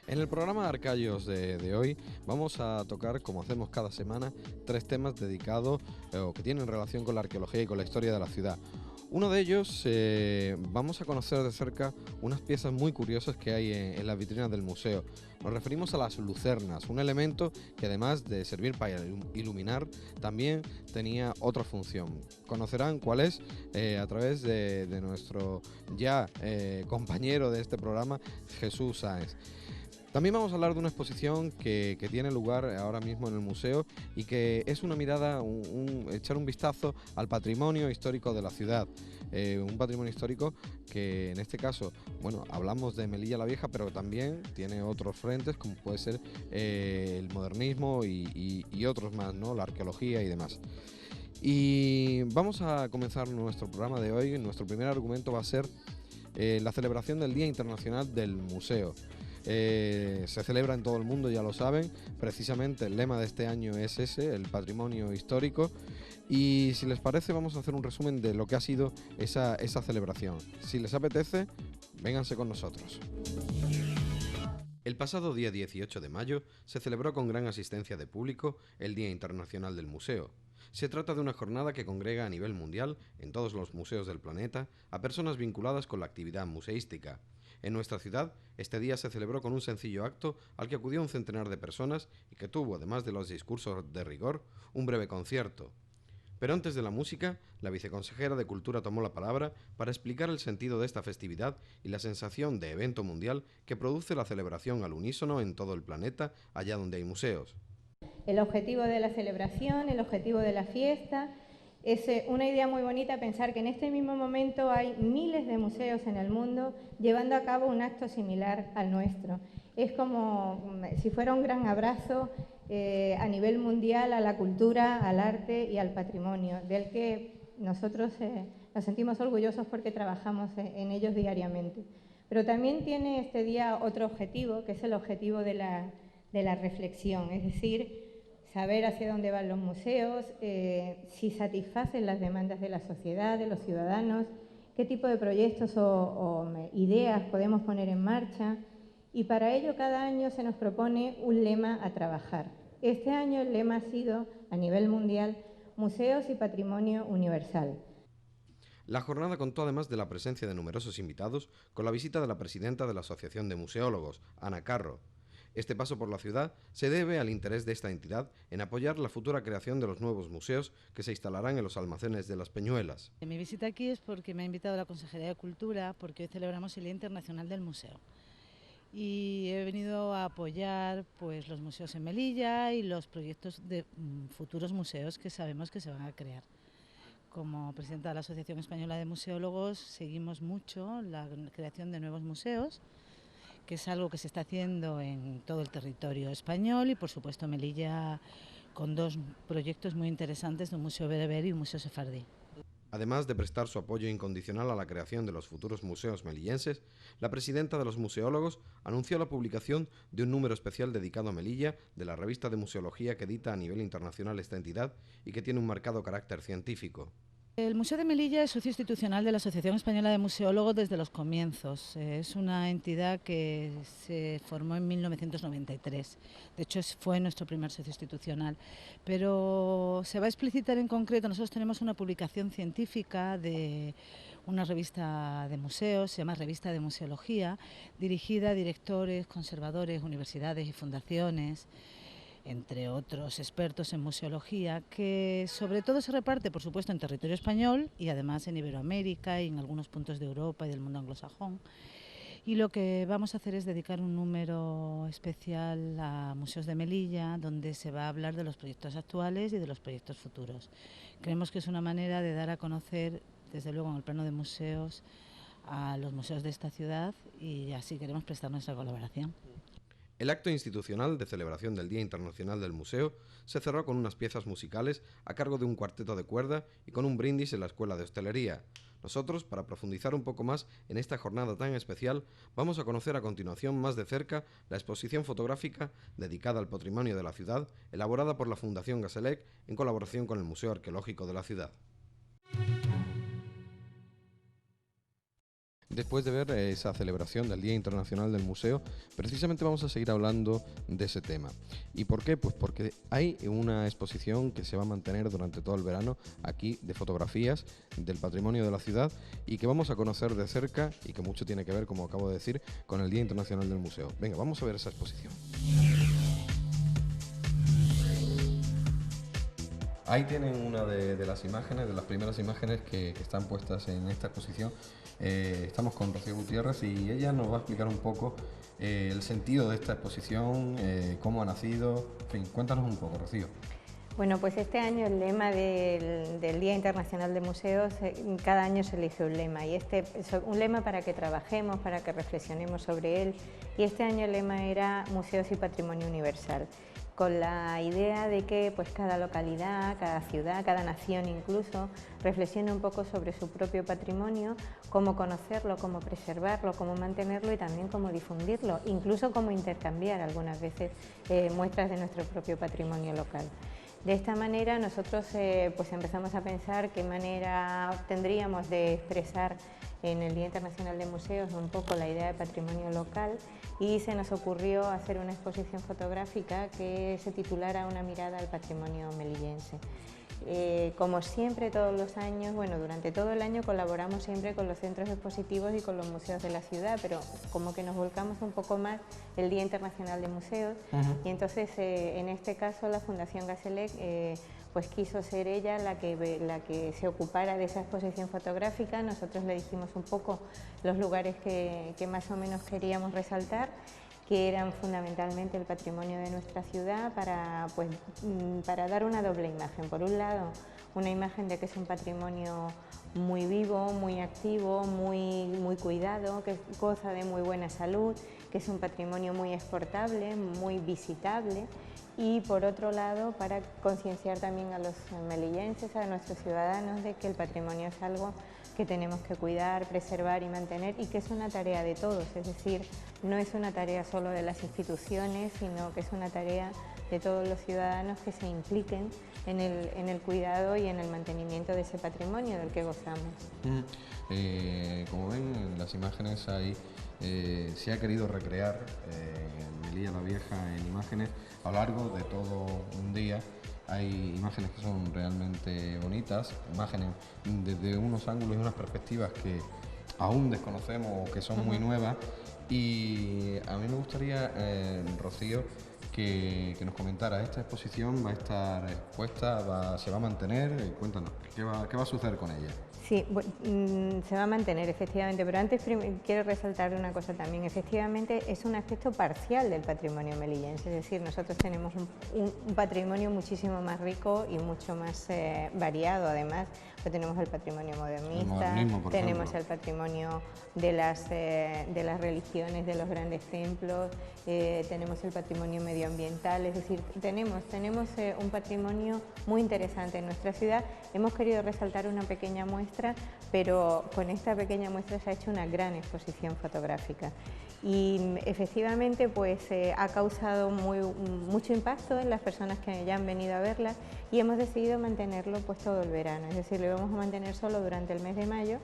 En el programa Arcayos de hoy vamos a tocar, como hacemos cada semana, tres temas dedicados o que tienen relación con la arqueología y con la historia de la ciudad. Uno de ellos, vamos a conocer de cerca unas piezas muy curiosas que hay en las vitrinas del museo. Nos referimos a las lucernas, un elemento que además de servir para iluminar, también tenía otra función. Conocerán cuál es a través de nuestro ya compañero de este programa, Jesús Sáenz. También vamos a hablar de una exposición que tiene lugar ahora mismo en el museo y que es una mirada, echar un vistazo al patrimonio histórico de la ciudad. Un patrimonio histórico que en este caso, bueno, hablamos de Melilla la Vieja, pero también tiene otros frentes como puede ser el modernismo y otros más, ¿no? La arqueología y demás. Y vamos a comenzar nuestro programa de hoy. Nuestro primer argumento va a ser la celebración del Día Internacional del Museo. Se celebra en todo el mundo, ya lo saben. Precisamente el lema de este año es ese, el patrimonio histórico. Y si les parece, vamos a hacer un resumen de lo que ha sido esa celebración. Si les apetece, vénganse con nosotros. El pasado día 18 de mayo se celebró con gran asistencia de público el Día Internacional del Museo. Se trata de una jornada que congrega a nivel mundial, en todos los museos del planeta, a personas vinculadas con la actividad museística. En nuestra ciudad, este día se celebró con un sencillo acto al que acudió un centenar de personas y que tuvo, además de los discursos de rigor, un breve concierto. Pero antes de la música, la viceconsejera de Cultura tomó la palabra para explicar el sentido de esta festividad y la sensación de evento mundial que produce la celebración al unísono en todo el planeta, allá donde hay museos. El objetivo de la celebración, el objetivo de la fiesta. Es una idea muy bonita pensar que en este mismo momento hay miles de museos en el mundo llevando a cabo un acto similar al nuestro. Es como si fuera un gran abrazo a nivel mundial a la cultura, al arte y al patrimonio, del que nosotros nos sentimos orgullosos porque trabajamos en ellos diariamente. Pero también tiene este día otro objetivo, que es el objetivo de la reflexión, es decir, saber hacia dónde van los museos, si satisfacen las demandas de la sociedad, de los ciudadanos, qué tipo de proyectos o ideas podemos poner en marcha. Y para ello cada año se nos propone un lema a trabajar. Este año el lema ha sido, a nivel mundial, Museos y Patrimonio Universal. La jornada contó además de la presencia de numerosos invitados con la visita de la presidenta de la Asociación de Museólogos, Ana Carro. Este paso por la ciudad se debe al interés de esta entidad en apoyar la futura creación de los nuevos museos que se instalarán en los almacenes de Las Peñuelas. Mi visita aquí es porque me ha invitado la Consejería de Cultura, porque hoy celebramos el Día Internacional del Museo. Y he venido a apoyar pues, los museos en Melilla y los proyectos de futuros museos que sabemos que se van a crear. Como presidenta de la Asociación Española de Museólogos seguimos mucho la creación de nuevos museos, que es algo que se está haciendo en todo el territorio español y por supuesto Melilla con dos proyectos muy interesantes de un museo bereber y un museo sefardí. Además de prestar su apoyo incondicional a la creación de los futuros museos melillenses, la presidenta de los museólogos anunció la publicación de un número especial dedicado a Melilla de la revista de museología que edita a nivel internacional esta entidad y que tiene un marcado carácter científico. El Museo de Melilla es socio institucional de la Asociación Española de Museólogos desde los comienzos. Es una entidad que se formó en 1993. De hecho, fue nuestro primer socio institucional. Pero se va a explicitar en concreto. Nosotros tenemos una publicación científica de una revista de museos, se llama Revista de Museología, dirigida a directores, conservadores, universidades y fundaciones, entre otros expertos en museología, que sobre todo se reparte, por supuesto, en territorio español y además en Iberoamérica y en algunos puntos de Europa y del mundo anglosajón. Y lo que vamos a hacer es dedicar un número especial a Museos de Melilla, donde se va a hablar de los proyectos actuales y de los proyectos futuros. Creemos que es una manera de dar a conocer, desde luego en el plano de museos, a los museos de esta ciudad y así queremos prestar nuestra colaboración. El acto institucional de celebración del Día Internacional del Museo se cerró con unas piezas musicales a cargo de un cuarteto de cuerda y con un brindis en la Escuela de Hostelería. Nosotros, para profundizar un poco más en esta jornada tan especial, vamos a conocer a continuación más de cerca la exposición fotográfica dedicada al patrimonio de la ciudad, elaborada por la Fundación Gaselec en colaboración con el Museo Arqueológico de la ciudad. Después de ver esa celebración del Día Internacional del Museo, precisamente vamos a seguir hablando de ese tema. ¿Y por qué? Pues porque hay una exposición que se va a mantener durante todo el verano aquí de fotografías del patrimonio de la ciudad y que vamos a conocer de cerca y que mucho tiene que ver, como acabo de decir, con el Día Internacional del Museo. Venga, vamos a ver esa exposición. Ahí tienen una de las imágenes, de las primeras imágenes que están puestas en esta exposición. Estamos con Rocío Gutiérrez y ella nos va a explicar un poco el sentido de esta exposición, cómo ha nacido. En fin, cuéntanos un poco, Rocío. Bueno, pues este año el lema del Día Internacional de Museos, cada año se elige un lema y este es un lema para que trabajemos, para que reflexionemos sobre él, y este año el lema era Museos y Patrimonio Universal, con la idea de que pues cada localidad, cada ciudad, cada nación incluso, reflexione un poco sobre su propio patrimonio, cómo conocerlo, cómo preservarlo, cómo mantenerlo y también cómo difundirlo, incluso cómo intercambiar algunas veces muestras de nuestro propio patrimonio local. De esta manera nosotros pues empezamos a pensar qué manera tendríamos de expresar en el Día Internacional de Museos un poco la idea de patrimonio local, y se nos ocurrió hacer una exposición fotográfica que se titulara Una mirada al patrimonio melillense. Como siempre, todos los años, bueno, durante todo el año colaboramos siempre con los centros expositivos y con los museos de la ciudad, pero como que nos volcamos un poco más el Día Internacional de Museos. Y entonces en este caso la Fundación Gazelec pues quiso ser ella la que se ocupara de esa exposición fotográfica. Nosotros le dijimos un poco los lugares que más o menos queríamos resaltar, que eran fundamentalmente el patrimonio de nuestra ciudad, para dar una doble imagen. Por un lado, una imagen de que es un patrimonio muy vivo, muy activo, muy cuidado, que goza de muy buena salud, que es un patrimonio muy exportable, muy visitable, y por otro lado para concienciar también a los melillenses, a nuestros ciudadanos, de que el patrimonio es algo que tenemos que cuidar, preservar y mantener, y que es una tarea de todos, es decir, no es una tarea solo de las instituciones, sino que es una tarea de todos los ciudadanos que se impliquen en el cuidado y en el mantenimiento de ese patrimonio del que gozamos. Como ven en las imágenes ahí, se ha querido recrear Melilla la Vieja en imágenes a lo largo de todo un día. Hay imágenes que son realmente bonitas, imágenes desde unos ángulos y unas perspectivas que aún desconocemos o que son muy nuevas, y a mí me gustaría, Rocío, que nos comentara, ¿esta exposición va a estar expuesta, se va a mantener? Cuéntanos, ¿qué va a suceder con ella? Sí, se va a mantener efectivamente, pero antes quiero resaltar una cosa también. Efectivamente es un aspecto parcial del patrimonio melillense, es decir, nosotros tenemos un patrimonio muchísimo más rico y mucho más variado. Además, pues tenemos el patrimonio modernista, tenemos el patrimonio de las religiones, de los grandes templos, tenemos el patrimonio medioambiental, es decir, tenemos un patrimonio muy interesante en nuestra ciudad. Hemos querido resaltar una pequeña muestra, pero con esta pequeña muestra se ha hecho una gran exposición fotográfica. Y efectivamente pues ha causado mucho impacto en las personas que ya han venido a verla, y hemos decidido mantenerlo pues todo el verano, es decir, lo vamos a mantener solo durante el mes de mayo,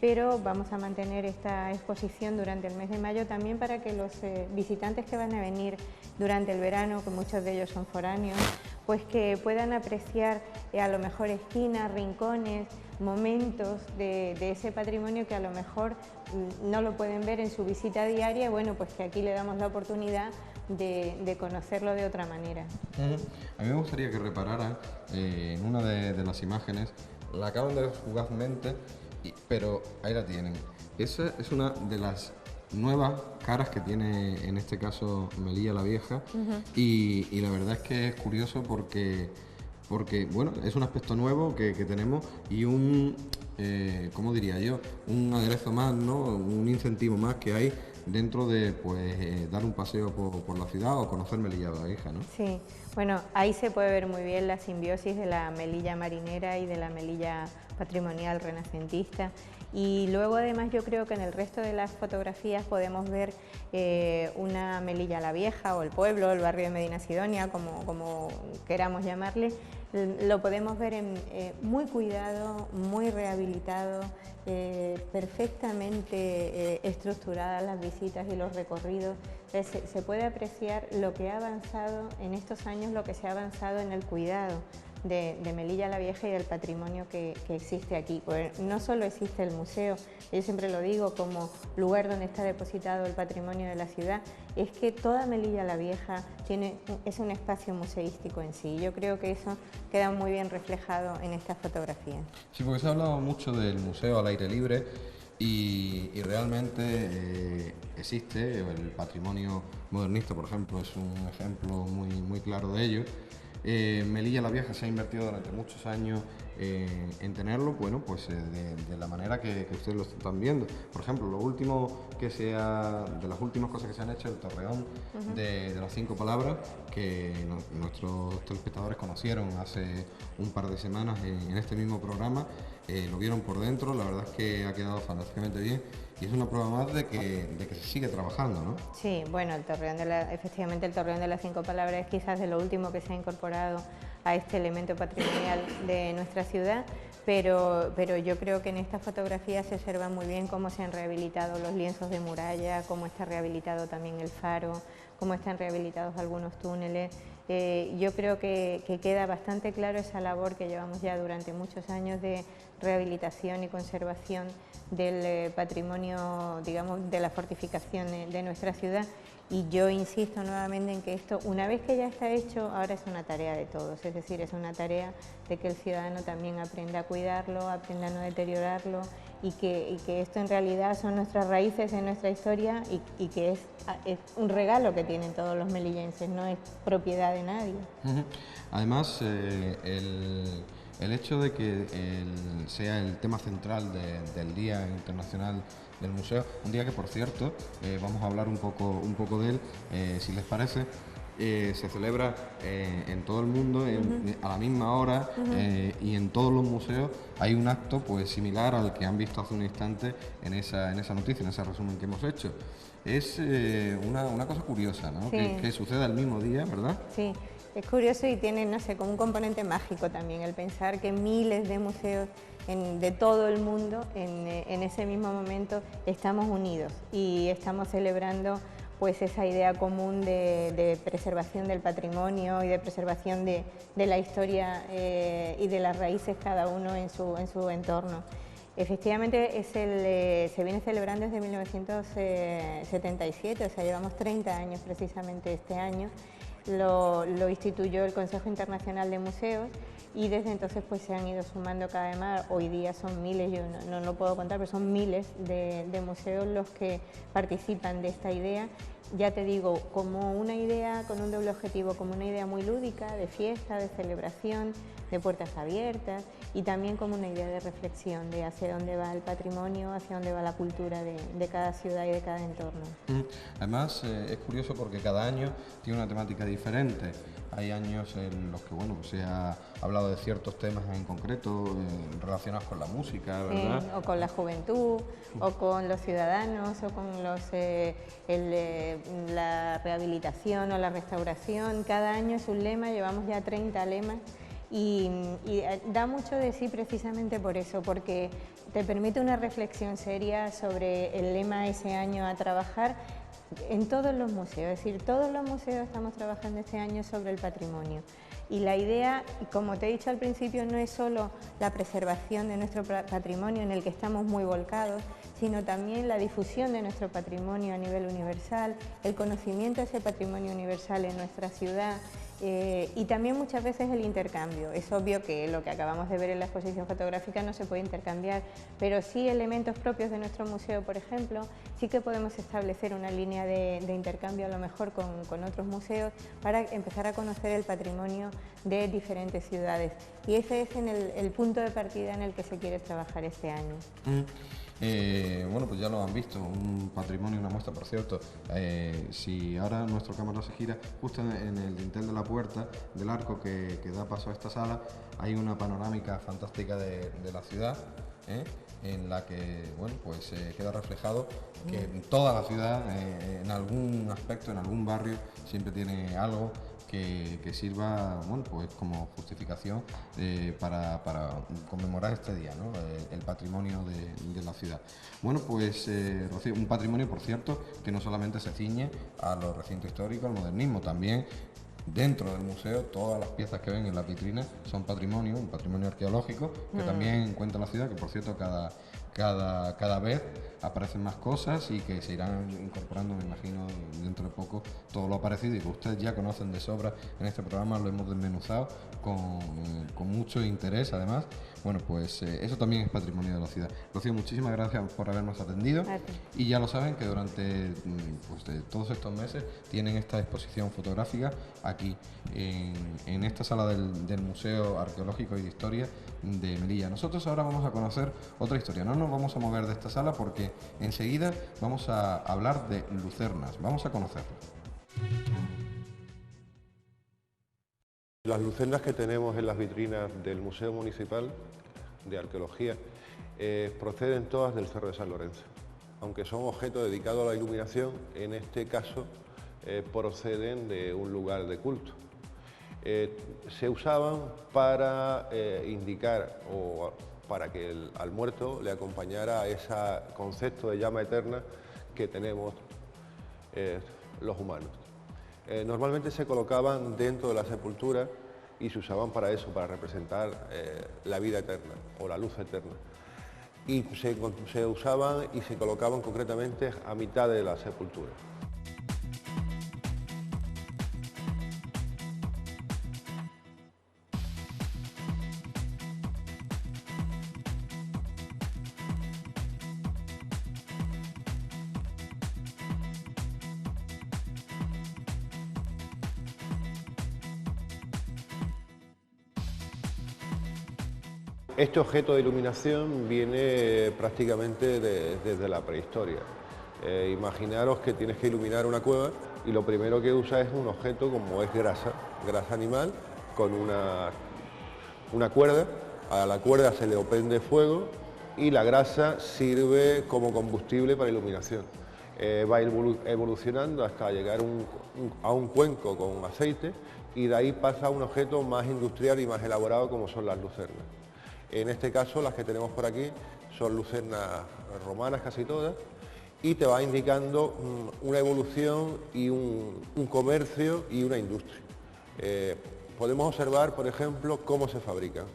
pero vamos a mantener esta exposición durante el mes de mayo también para que los visitantes que van a venir durante el verano, que muchos de ellos son foráneos, pues que puedan apreciar a lo mejor esquinas, rincones, momentos de ese patrimonio que a lo mejor no lo pueden ver en su visita diaria. Bueno, pues que aquí le damos la oportunidad de conocerlo de otra manera. A mí me gustaría que repararan en una de las imágenes, la acaban de ver fugazmente, pero ahí la tienen. Esa es una de las nuevas caras que tiene en este caso Melilla la Vieja, y la verdad es que es curioso porque bueno, es un aspecto nuevo que tenemos, y ¿cómo diría yo? Un aderezo más, ¿no? Un incentivo más que hay dentro de pues dar un paseo por la ciudad o conocer Melilla la Vieja, ¿no? Sí, bueno, ahí se puede ver muy bien la simbiosis de la Melilla marinera y de la Melilla patrimonial renacentista. Y luego además yo creo que en el resto de las fotografías podemos ver una Melilla la Vieja, o el pueblo, el barrio de Medinasidonia, como queramos llamarle, lo podemos ver muy cuidado, muy rehabilitado, perfectamente estructuradas las visitas y los recorridos. Se puede apreciar lo que ha avanzado en estos años, lo que se ha avanzado en el cuidado de Melilla la Vieja y del patrimonio que existe aquí. Pues no solo existe el museo, yo siempre lo digo como lugar donde está depositado el patrimonio de la ciudad, es que toda Melilla la Vieja es un espacio museístico en sí. Yo creo que eso queda muy bien reflejado en esta fotografía. Sí, porque se ha hablado mucho del museo al aire libre y realmente existe el patrimonio modernista, por ejemplo, es un ejemplo muy claro de ello. Melilla la Vieja se ha invertido durante muchos años en tenerlo, bueno, pues de la manera que ustedes lo están viendo. Por ejemplo, de las últimas cosas que se han hecho, el torreón de las 5 palabras, que nuestros telespectadores conocieron hace un par de semanas en este mismo programa, lo vieron por dentro, la verdad es que ha quedado fantásticamente bien. Y es una prueba más de que se sigue trabajando, ¿no? Sí, bueno, efectivamente el torreón de las 5 palabras es quizás de lo último que se ha incorporado a este elemento patrimonial de nuestra ciudad, pero yo creo que en esta fotografía se observa muy bien cómo se han rehabilitado los lienzos de muralla, cómo está rehabilitado también el faro, cómo están rehabilitados algunos túneles. Yo creo que queda bastante claro esa labor que llevamos ya durante muchos años de rehabilitación y conservación del patrimonio, digamos, de la fortificación de nuestra ciudad. Y yo insisto nuevamente en que esto, una vez que ya está hecho, ahora es una tarea de todos, es decir, es una tarea de que el ciudadano también aprenda a cuidarlo, aprenda a no deteriorarlo y que esto en realidad son nuestras raíces en nuestra historia y que es un regalo que tienen todos los melillenses, no es propiedad de nadie. Además, el hecho de que sea el tema central del Día Internacional del Museo, un día que, por cierto, vamos a hablar un poco de él, si les parece. Se celebra en todo el mundo a la misma hora y en todos los museos hay un acto pues similar al que han visto hace un instante en esa noticia, en ese resumen que hemos hecho. Es una cosa curiosa, ¿no? Sí. Que suceda el mismo día, ¿verdad? Sí, es curioso y tiene, no sé, como un componente mágico también el pensar que miles de museos de todo el mundo en ese mismo momento estamos unidos y estamos celebrando pues esa idea común de preservación del patrimonio y de preservación de la historia y de las raíces cada uno en su entorno. Efectivamente se viene celebrando desde 1977, o sea, llevamos 30 años precisamente este año. Lo instituyó el Consejo Internacional de Museos y desde entonces pues se han ido sumando cada vez más. Hoy día son miles, yo no lo puedo contar, pero son miles de museos los que participan de esta idea. Ya te digo, como una idea con un doble objetivo, como una idea muy lúdica, de fiesta, de celebración, de puertas abiertas y también como una idea de reflexión de hacia dónde va el patrimonio, hacia dónde va la cultura de cada ciudad y de cada entorno. Además, es curioso porque cada año tiene una temática diferente. Hay años en los que bueno, pues se ha hablado de ciertos temas en concreto relacionados con la música, ¿verdad? Sí, o con la juventud, o con los ciudadanos, o con la rehabilitación o la restauración. Cada año es un lema, llevamos ya 30 lemas y da mucho de sí precisamente por eso, porque te permite una reflexión seria sobre el lema ese año a trabajar en todos los museos, es decir, todos los museos estamos trabajando este año sobre el patrimonio. Y la idea, como te he dicho al principio, no es solo la preservación de nuestro patrimonio en el que estamos muy volcados, sino también la difusión de nuestro patrimonio a nivel universal, el conocimiento de ese patrimonio universal en nuestra ciudad y también muchas veces el intercambio. Es obvio que lo que acabamos de ver en la exposición fotográfica no se puede intercambiar, pero sí elementos propios de nuestro museo, por ejemplo, sí que podemos establecer una línea de intercambio a lo mejor con otros museos para empezar a conocer el patrimonio de diferentes ciudades. Y ese es el punto de partida en el que se quiere trabajar este año. Bueno, pues ya lo han visto, un patrimonio, una muestra, por cierto. Si ahora nuestra cámara se gira, justo en el dintel de la puerta del arco que da paso a esta sala, hay una panorámica fantástica de la ciudad, en la que bueno, pues queda reflejado que toda la ciudad, en algún aspecto, en algún barrio, siempre tiene algo que sirva, bueno, pues como justificación para conmemorar este día, ¿no? El patrimonio de la ciudad. Bueno, pues Rocío, un patrimonio, por cierto, que no solamente se ciñe a los recintos históricos, al modernismo, también dentro del museo todas las piezas que ven en las vitrinas son patrimonio, un patrimonio arqueológico que también cuenta la ciudad, que por cierto cada vez aparecen más cosas y que se irán incorporando, me imagino, dentro de poco todo lo aparecido y que ustedes ya conocen de sobra en este programa, lo hemos desmenuzado con mucho interés además. Bueno, pues eso también es patrimonio de la ciudad. Rocío, muchísimas gracias por habernos atendido y ya lo saben que durante pues, de todos estos meses tienen esta exposición fotográfica aquí en esta sala del Museo Arqueológico y de Historia de Melilla. Nosotros ahora vamos a conocer otra historia, no nos vamos a mover de esta sala porque enseguida vamos a hablar de lucernas, vamos a conocerlo. Las lucernas que tenemos en las vitrinas del Museo Municipal de Arqueología proceden todas del Cerro de San Lorenzo. Aunque son objetos dedicados a la iluminación, en este caso proceden de un lugar de culto. Se usaban para indicar o para que al muerto le acompañara ese concepto de llama eterna que tenemos los humanos. Normalmente se colocaban dentro de la sepultura y se usaban para eso, para representar la vida eterna o la luz eterna. Y se usaban y se colocaban concretamente a mitad de la sepultura. Este objeto de iluminación viene prácticamente desde la prehistoria. Imaginaros que tienes que iluminar una cueva y lo primero que usas es un objeto como es grasa animal, con una cuerda. A la cuerda se le prende fuego y la grasa sirve como combustible para iluminación. Va evolucionando hasta llegar a un cuenco con aceite y de ahí pasa a un objeto más industrial y más elaborado como son las lucernas. En este caso las que tenemos por aquí son lucernas romanas casi todas y te va indicando una evolución y un comercio y una industria. Podemos observar, por ejemplo, cómo se fabrican.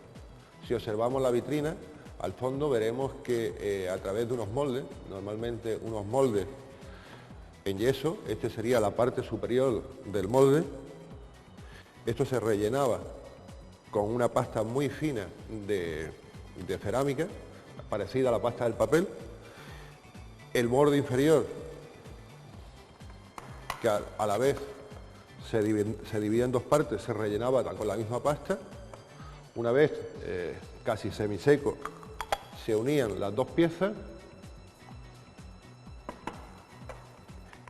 Si observamos la vitrina, al fondo veremos que a través de unos moldes, normalmente unos moldes en yeso, este sería la parte superior del molde, esto se rellenaba con una pasta muy fina de cerámica, parecida a la pasta del papel. El borde inferior, que a la vez se dividía en dos partes, se rellenaba con la misma pasta. Una vez casi semiseco, se unían las dos piezas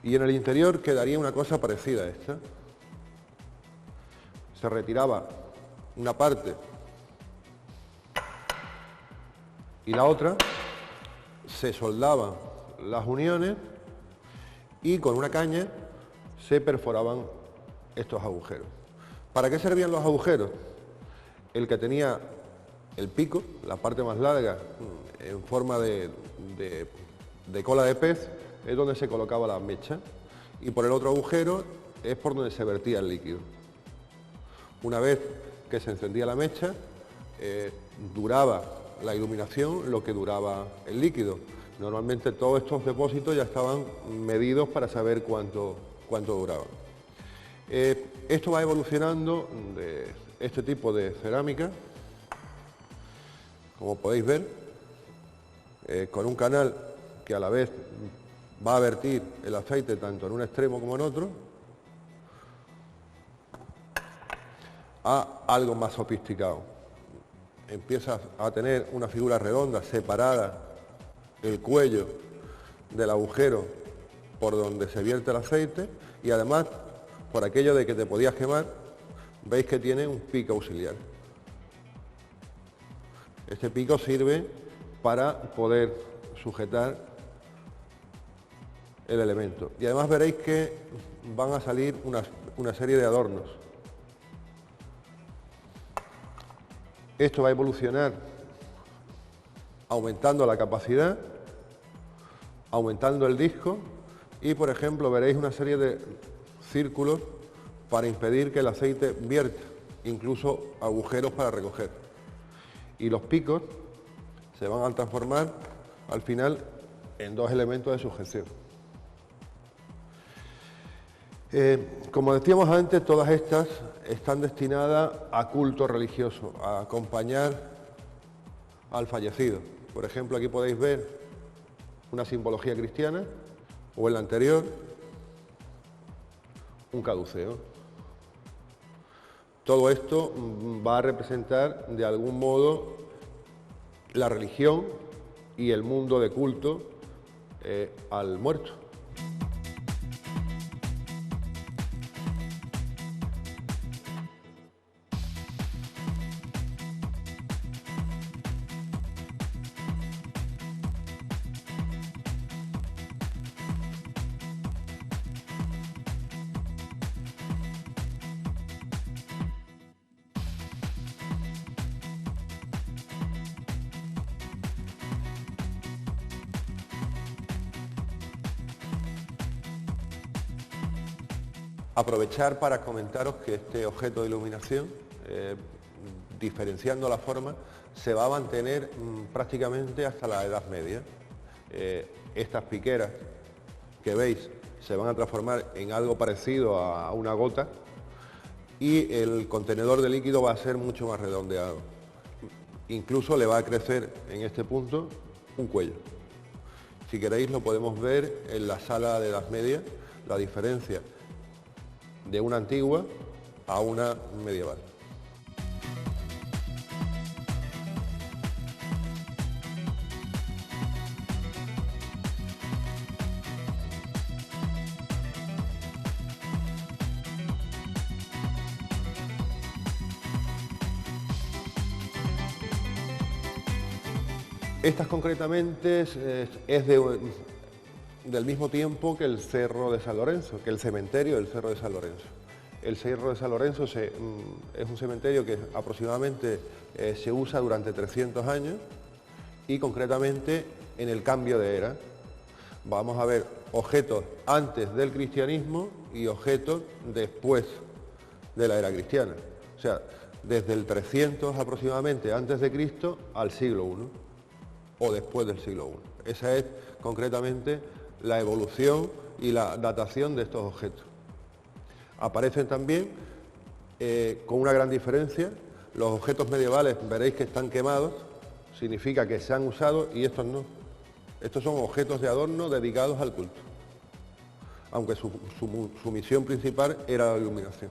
y en el interior quedaría una cosa parecida a esta. Se retiraba una parte y la otra, se soldaban las uniones y con una caña se perforaban estos agujeros. ¿Para qué servían los agujeros? El que tenía el pico, la parte más larga, en forma de cola de pez, es donde se colocaba la mecha y por el otro agujero es por donde se vertía el líquido. Una vez que se encendía la mecha, duraba la iluminación lo que duraba el líquido. Normalmente todos estos depósitos ya estaban medidos para saber cuánto duraban. Esto va evolucionando de este tipo de cerámica, como podéis ver, con un canal que a la vez va a vertir el aceite tanto en un extremo como en otro, a algo más sofisticado. Empieza a tener una figura redonda, separada el cuello del agujero por donde se vierte el aceite y además, por aquello de que te podías quemar, veis que tiene un pico auxiliar. Este pico sirve para poder sujetar el elemento. Y además veréis que van a salir una serie de adornos Esto va a evolucionar aumentando la capacidad, aumentando el disco y, por ejemplo, veréis una serie de círculos para impedir que el aceite vierta, incluso agujeros para recoger. Y los picos se van a transformar al final en dos elementos de sujeción. Como decíamos antes, todas estas están destinadas a culto religioso, a acompañar al fallecido. Por ejemplo, aquí podéis ver una simbología cristiana o en la anterior un caduceo. Todo esto va a representar de algún modo la religión y el mundo de culto al muerto. Aprovechar para comentaros que este objeto de iluminación, diferenciando la forma, se va a mantener prácticamente hasta la Edad Media. Estas piqueras que veis se van a transformar en algo parecido a una gota y el contenedor de líquido va a ser mucho más redondeado. Incluso le va a crecer en este punto un cuello. Si queréis lo podemos ver en la sala de Edad Media, la diferencia de una antigua a una medieval. Estas concretamente es del mismo tiempo que el Cerro de San Lorenzo, que el cementerio del Cerro de San Lorenzo. El Cerro de San Lorenzo es un cementerio que aproximadamente se usa durante 300 años y concretamente en el cambio de era. Vamos a ver objetos antes del cristianismo y objetos después de la era cristiana. O sea, desde el 300 aproximadamente antes de Cristo al siglo I o después del siglo I. Esa es concretamente la evolución y la datación de estos objetos. Aparecen también, con una gran diferencia, los objetos medievales, veréis que están quemados, significa que se han usado y estos no. Estos son objetos de adorno dedicados al culto, aunque su misión principal era la iluminación.